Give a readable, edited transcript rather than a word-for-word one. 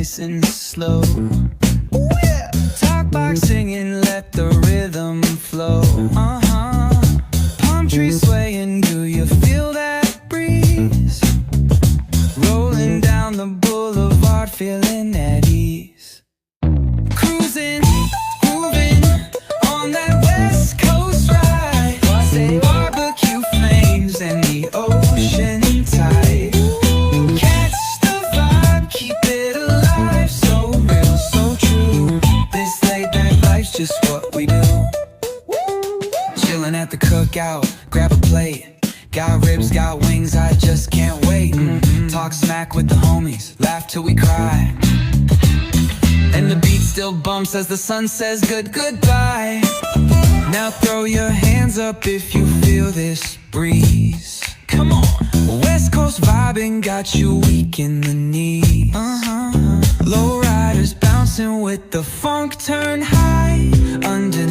nice and slow. Ooh, yeah. Talk box singing, let the rhythm flow. Palm trees swaying, do you feel that breeze? Rolling down the boulevard, feeling at ease. Cruising, grooving on that West Coast ride. Say barbecue flames and the ocean tide. Catch the vibe, keep it alive. So real, so true. This late night life's just what we do. Chilling at the cookout, grab a plate. Got ribs, got wings, I just can't wait. Talk smack with the homies, laugh till we cry. And the beat still bumps as the sun says goodbye. Now throw your hands up if you feel this breeze. Come on. West Coast vibing got you weak in the knees. Low riders bouncing with the funk turn high. Under